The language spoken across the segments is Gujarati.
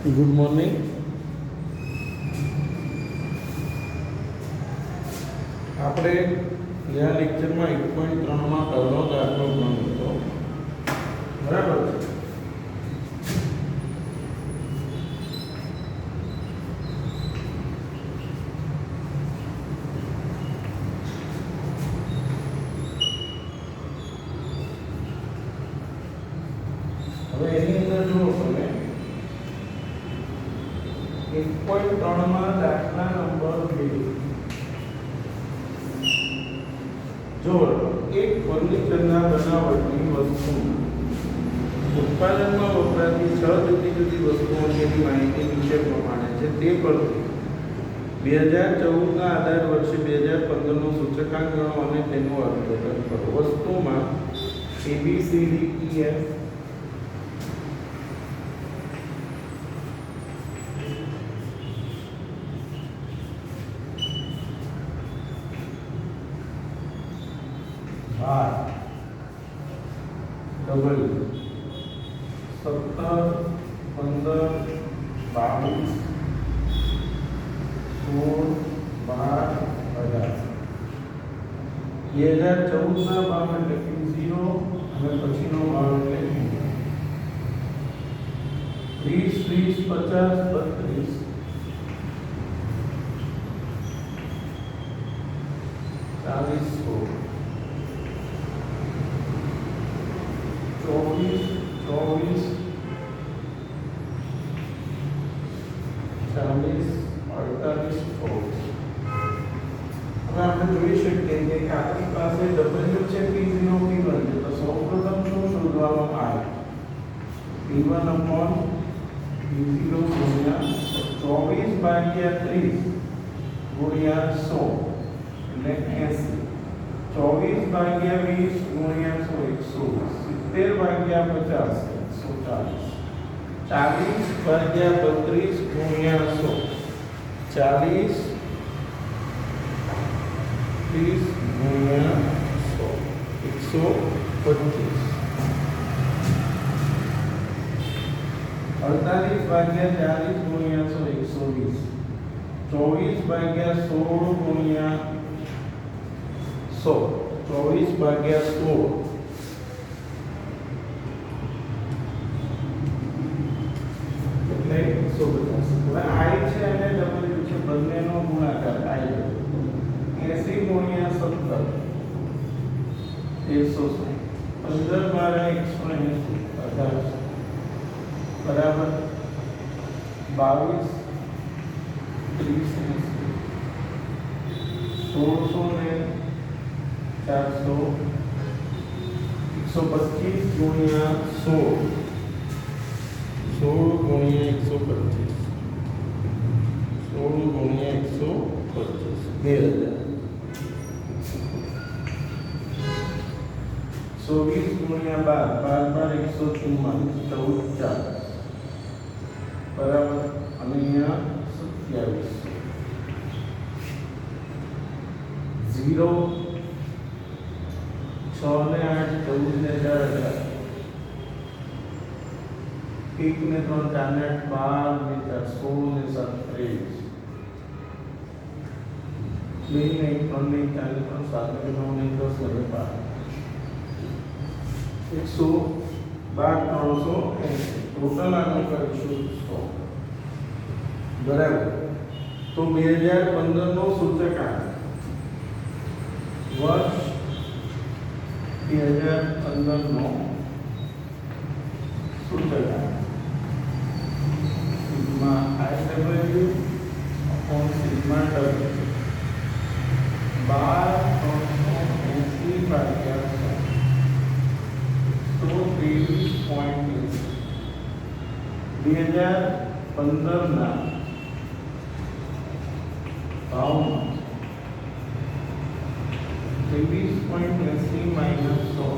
Good morning. આપણે આ લેક્ચરમાં 1.3માં પહેલો દાખલો ગણ્યો હતો, બરાબર છે? હવે એની અંદર જુઓ તમે 1.3માં દાખલા નંબર 2. જો એક ફર્નિચરના બનાવટની વસ્તુ ઉત્પાદનમાં વપરાતી 6 જુદી જુદી વસ્તુઓ અંગેની માહિતી નીચે પ્રમાણે છે. તે પરથી 2014ના આધાર વર્ષે 2015નો સૂચકાંક ગણો અને તેનું અર્થઘટન કરો. વસ્તુમાં ABCDEF ડબલ 17, 15, 22, 16, 12, 18 2014ના ભાવ એટલે Q0 અને પછીનો ભાવ એટલે Q 30, 20, 50, 40, 40, 40, 48, 49. હવે આપણે જોઈ શકીએ કે આપણી પાસે W છે P0 P1 છે, તો સૌપ્રથમ શું શોધવાનું આવે? P1 upon P0 ગુણ્યા 24 ભાગ્યા 30 ગુણ્યા 100 એટલે 80. 24 ભાગ્યા 20 ગુણ્યા 100 170 ભાગ્યા 50 140. 40 ભાગ્યા 32 ગુણ્યા 100 40 30 ગુણ્યા 100 125. 48 ભાગ્યા 40 ગુણ્યા 100 120. 24 ભાગ્યા 16 ગુણ્યા 100 24 ભાગ્યા 16 એટલે 150. હવે I છે અને W છે, બંનેનો ગુણાકાર I 80 ગુણ્યા 70 160. 15 12 180 1800 બરાબર 22 30 1600 ને 400 125 ગુણ્યા 16 16 ગુણ્યા 125 16 ગુણ્યા 125 20 ગુણ્યા 12 12 144 બરાબર. અને અહીંયા 27 0 6 ને 8 14 ને 4 1 ને 3 4 ને 8 12 ને 4 16 ને 7 23 2 ને 1 3 ને 4 ને 3 7 ને 9 ને 10 ને 12 112 380 ટોટલ આનું કરીશું 100 બરાબર. તો 2015 નો સૂચકાંક વર્ષ 2015 નો સૂચકાંક sigma IW upon sigma W 12 ભાગ્યા 123.80 2015 ના ભાવમાં 23.80 માઈનસ 100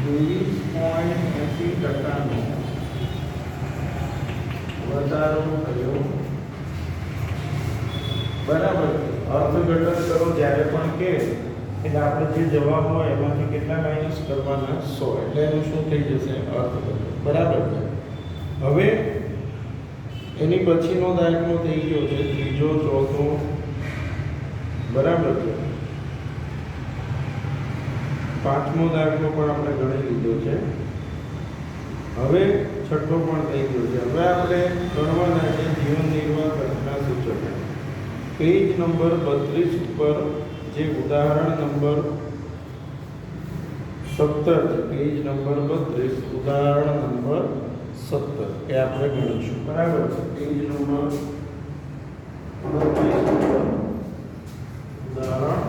23.80% વધારો થયો. બરાબર. અર્થઘટન કરો જ્યારે પણ કે એટલે આપણે જે જવાબ હોય એમાંથી કેટલા માઈનસ કરવાના 100 એટલે એનું શું થઈ જશે? અર્થઘટન. બરાબર છે. હવે એની પછીનો દાખલો થઈ ગયો છે ત્રીજો ચોથો, બરાબર છે. પાંચમો દાખલો પણ આપણે ગણી લીધો છે. હવે છઠ્ઠો પણ થઈ ગયો છે. હવે આપણે ગણવાના છે જીવન નિર્વાહ ખર્ચના સૂચક. પેજ નંબર 32 ઉપર જે ઉદાહરણ નંબર 17 છે, પેજ નંબર 32 ઉદાહરણ નંબર 17 એ આપણે ગણીશું, બરાબર છે. પેજ નંબર 32 ઉપર ઉદાહરણ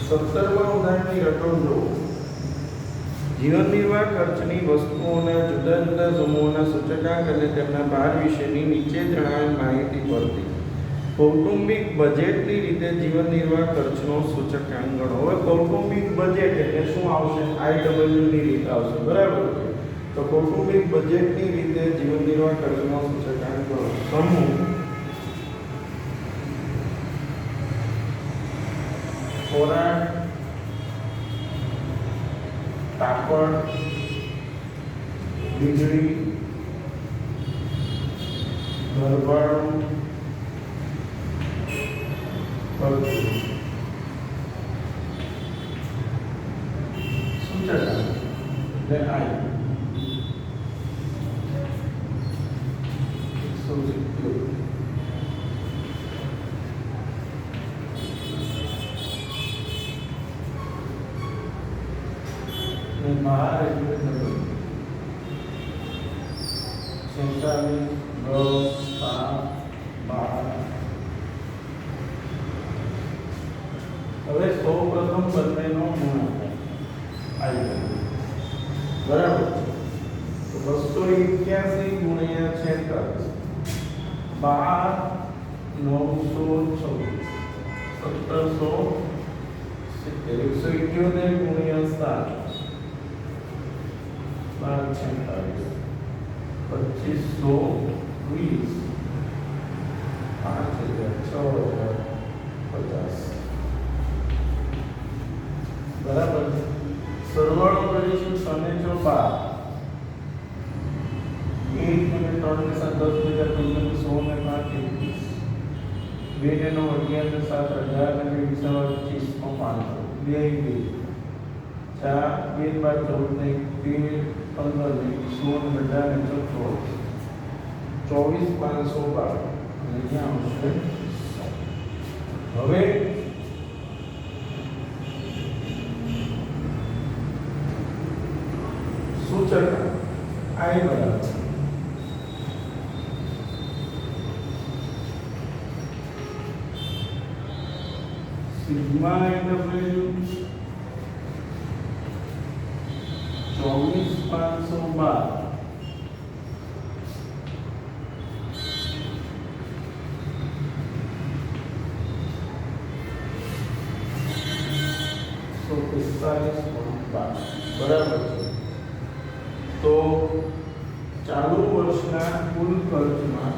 17મા ઉદાહરણની રકમ જુઓ. જીવન નિર્વાહ ખર્ચની વસ્તુઓના જુદા જુદા સમૂહોના સૂચકાંક અને તેમના ભાર વિશેની નીચે જણાવેલ માહિતી પરથી કૌટુંબિક બજેટની રીતે જીવન નિર્વાહ ખર્ચનો સૂચકાંક ગણો. હવે કૌટુંબિક બજેટ એટલે શું આવશે? IW ની રીત આવશે, બરાબર છે. તો કૌટુંબિક બજેટની રીતે જીવન નિર્વાહ ખર્ચનો સૂચકાંક ગણો. સમૂહ ખોરાક, કાપડ, વીજળી, ઘરભાડું, સૂચકાંક એટલે આઈ 170 બહાર એટલે 46 10 7 12. હવે સૌપ્રથમ બંનેનો ગુણાકાર આવી બરાબર છે. તો 281 ગુણ્યા 46 12 926 1770 171 ગુણ્યા 7 12 46 25 6000 50 બરાબર. સરવાળો કરીશું 6 ને 4 12 1 અને 3 ને 7 10 બીજા 15 ને 100 ને 5 21 2 ને 9 11 ને 7 18 ને 20 25 500 2 4 2 12 14 ને 13 15 ને 16 ને 18 ને 24 512 અહીંયા આવશે. હવે સૂચકાંક I બરાબર સિગ્મા IW 24512 બરાબર છે. તો ચાલુ વર્ષના કુલ ખર્ચમાં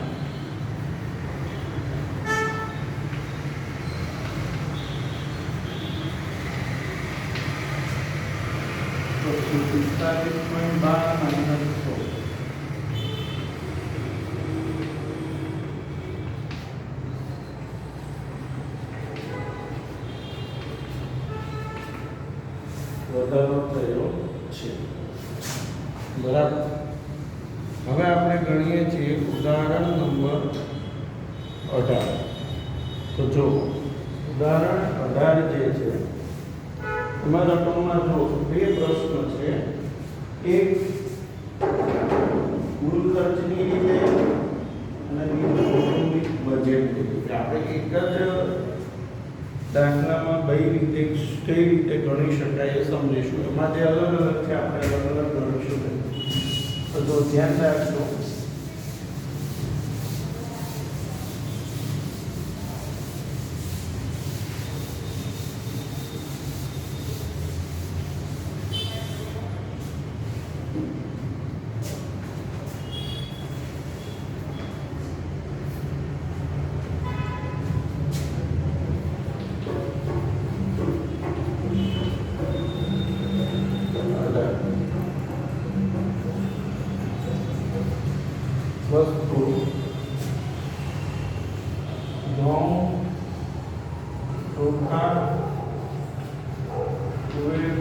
વધારો થયો છે, બરાબર. હવે આપણે ગણીએ છીએ ઉદાહરણ નંબર 18. તો જો ઉદાહરણ 18 જે છે એમાં રકમમાં જો બે પ્રશ્ન છે. એક કુલ ખર્ચની રીતે અને બીજું કૌટુંબિક બજેટની રીતે. આપણે એક જ દાખલામાં કઈ રીતે ગણી શકાય એ સમજીશું. એમાં જે અલગ અલગ છે આપણે અલગ અલગ ગણીશું. તો જો ધ્યાન રાખજો.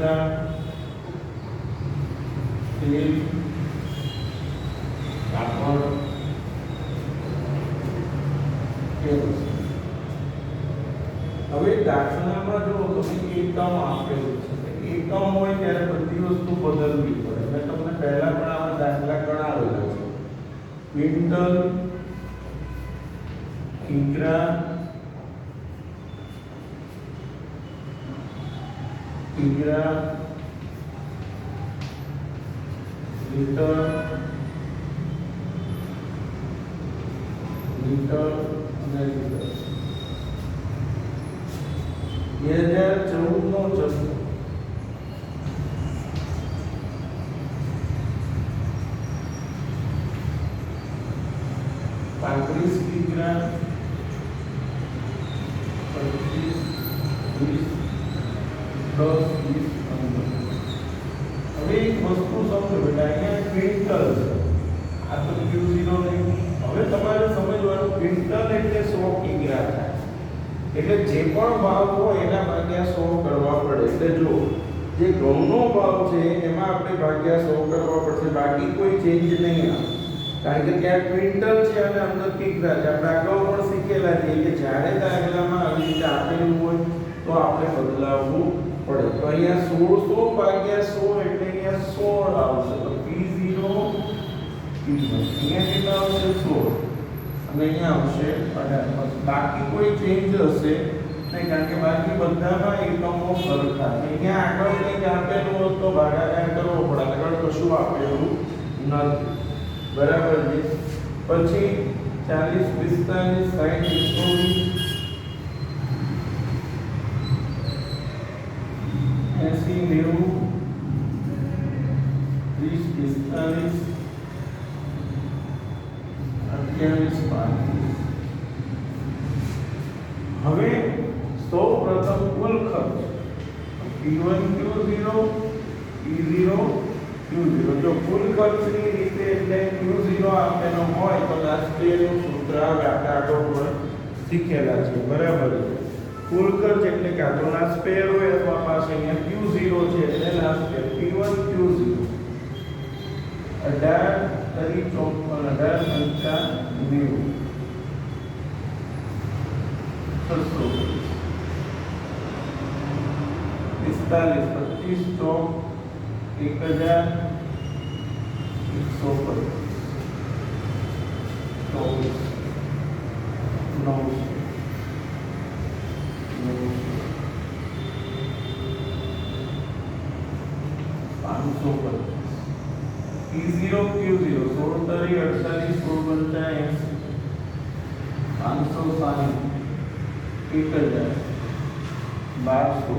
બધા તેલ કાપડ કેરોસીન. હવે દાખલામાં જો તમે એકમ આપેલું છે, એકમ હોય ત્યારે બધી વસ્તુ બદલવી પડે. મેં તમને પહેલા પણ આવા દાખલા ગણાવેલા છે. ક્વિન્ટલ, કિગ્રા, કિગ્રા, લીટર, લીટર અને લીટર. 2014 નો જથ્થો 35 કિગ્રા, 25, 20, 10, 20, 15. હવે એક વસ્તુ સમજો બેટા, અહીંયા ક્વિન્ટલ છે, આ તો Q0 નહીં. હવે તમારે સમજવાનું ક્વિન્ટલ એટલે 100 કિગ્રા થાય, એટલે જે પણ ભાવ હોય એના ભાગ્યા 100 કરવા પડે. એટલે જો જે ઘઉંનો ભાવ છે એમાં આપણે ભાગ્યા 100 કરવા પડશે, બાકી કોઈ ચેન્જ નહીં આવે. કારણ કે ત્યાં ક્વિન્ટલ છે અને અંદર કિગ્રા છે. આપણે અગાઉ પણ શીખેલા છે કે જ્યારે દાખલામાં આવી રીતે આપેલું હોય તો આપણે બદલાવવું પડે. તો અહીંયા 1600 ભાગ્યા 100 એટલે અહીંયા 16 આવશે. તો P0 અહીંયા કેટલા આવશે? 16 અને અહીંયા આવશે 18. બાકી કોઈ ચેન્જ હશે નહીં, કારણ કે બાકી બધામાં એકમો સરખા છે. અહીંયા આગળ કંઈક આપેલું હોત તો ભાગાકાર કરવો પડે, આગળ કશું આપેલું નથી. બરાબર છે. પછી 40, 45, 60, 120, 80, 90, 30, 45. હવે સૌ પ્રથમ કુલ ખર્ચ P1 Q0, P0 Q0. જો કુલ ખર્ચની રીતે એટલે Q0 આપેલો હોય તો લાસ્ટનું સૂત્ર આવે, આપણે આગળ પણ શીખેલા છે. બરાબર છે. કુલ ખર્ચ એટલે કાં તો લાસ્ટ પેર હોય અથવા પાસે અહીંયા Q0 છે એટલે લાસ્ટ પેર P1 Q0. 18 તરી 54, P0 Q0 16 તરી 48, 16 560, 1200,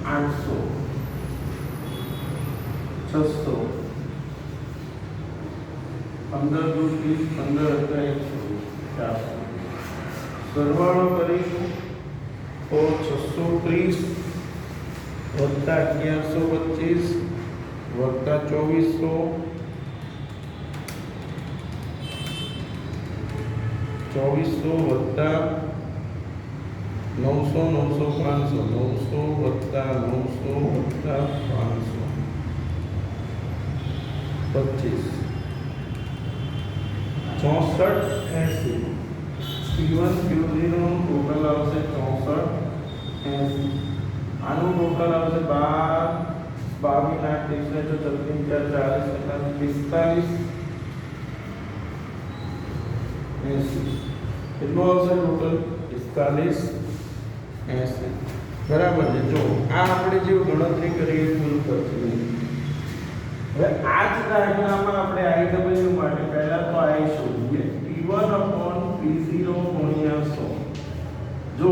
800, 600, 15 દુ 30, 15 400. સરવાળો કરીશું તો 630 વત્તા 1125 વત્તા 2400 વત્તા 900 500 900 વત્તા 900 વત્તા 500 25 64 80. P1 Q0 નું ટોટલ આવશે 64 80. આનું ટોટલ આવશે 12 22 8 36 40 કેટલું આવશે ટોટલ? 45 80. બરાબર છે. જો આ આપણે જે ગણતરી કરી એ કુલ ખર્ચની. હવે આ જ દાખલામાં આપણે IW માટે પહેલા તો I શોધીએ. P1/P0 ગુણ્યા 100. જો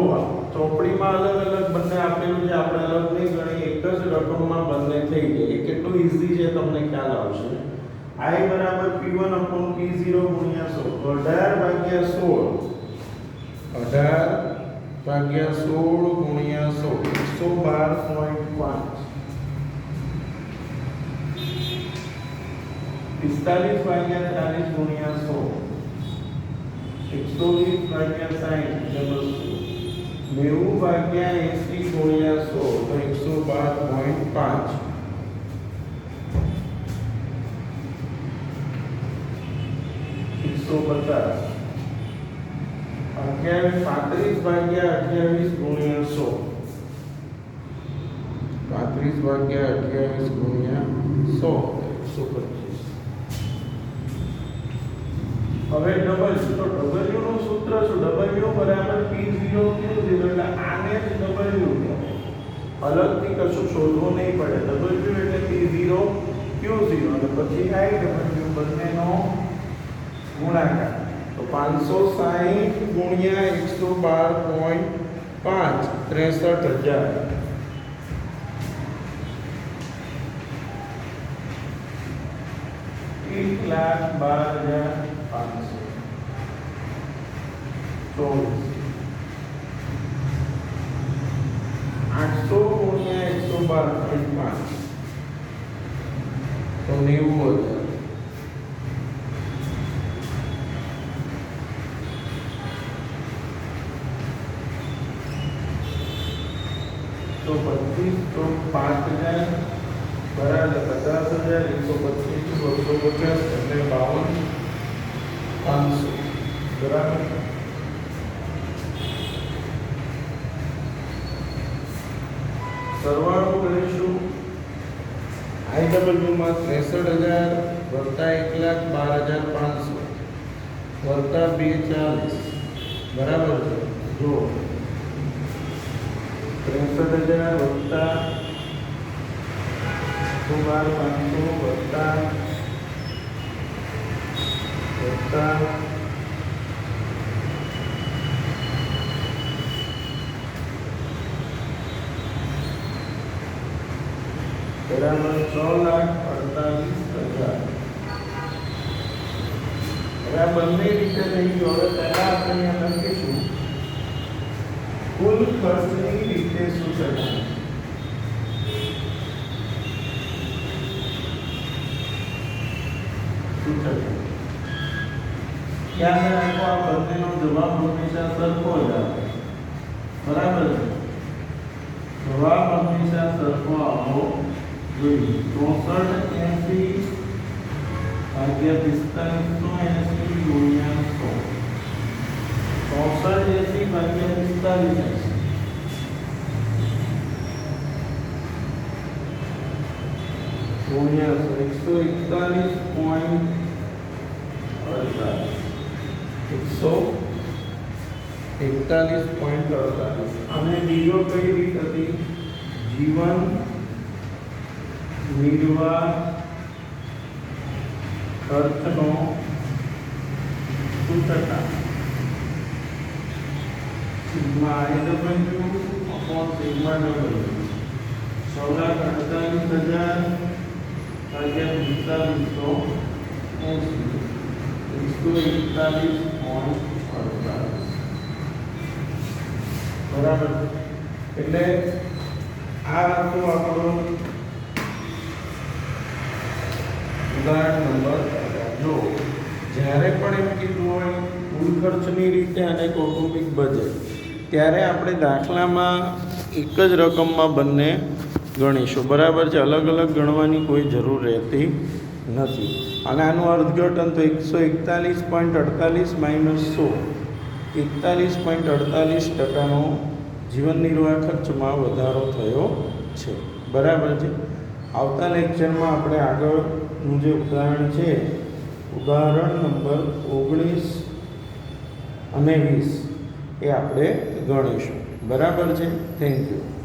ચોપડીમાં અલગ અલગ બંને આપેલું છે, આપણે અલગ નહીં ગણી, એક જ રકમમાં બંને થઈ જાય. એ કેટલું ઈઝી છે તમને ખ્યાલ આવશે. I બરાબર P1/P0 ગુણ્યા 100. 18/16 ગુણ્યા 100 112.5. 45/40 ગુણ્યા 100 120/60 એટલે 200. 90 ભાગ્યા 80 ગુણ્યા 100 તો 112.5 150 35 ભાગ્યા 28 ગુણ્યા 100 35 ભાગ્યા 28 ગુણ્યા 100 125 હવે W તો W નું સૂત્ર શું W બરાબર P0 Q0 એટલે આને જ W કહેવાય અલગથી કશું શોધવું નહીં પડે W એટલે P0 Q0 અને પછી IW બંનેનો ગુણાકાર તો 560 ગુણ્યા 112.5 63000 1,12,500 800 ગુણ્યા 112.5 તો 90,000 तो 25 तो 5,000 बराबर 50,000 125 250 એટલે 52,500 બરાબર સરવાળો કરીશું IW માં 63,000 વત્તા 1,12,500 વત્તા 240 બરાબર છે જો 63,000 વત્તા 112,500 વત્તા 6,48,000 હવે આ બંને રીતે થઈ ગયો હવે પહેલા આપણે અહીંયા લખીશું કુલ ખર્ચની રીતે શું થશે યાદ રાખો આ બંનેનો જવાબ હંમેશા સરખો જ આવે બરાબર છે જવાબ હંમેશા સરખો આવવો જોઈએ 6480 ભાગ્યા 4580 ગુણ્યા 100 6480 ભાગ્યા 4580 ગુણ્યા 141.48 અને બીજો કઈ રીત હતી જીવન નિર્વાહ ખર્ચનો સૂચકાંક sigma IW upon sigma W 6,48,000 ભાગ્યા 45,80 બરાબર એટલે આ હતું આપણું ઉદાહરણ નંબર જો જ્યારે પણ એમ કીધું હોય કુલ ખર્ચની રીતે અને કૌટુંબિક બજેટ ત્યારે આપણે દાખલામાં એક જ રકમમાં બંને ગણીશું બરાબર છે અલગ અલગ ગણવાની કોઈ જરૂર રહેતી નથી અને આનું અર્થઘટન તો 141.48 માઇનસ 100 41.48%નો જીવન નિર્વાહ ખર્ચમાં વધારો થયો છે બરાબર છે આવતા લેક્ચરમાં આપણે આગળનું જે ઉદાહરણ છે ઉદાહરણ નંબર 19 અને 20 એ આપણે ગણીશું બરાબર છે થેન્ક યુ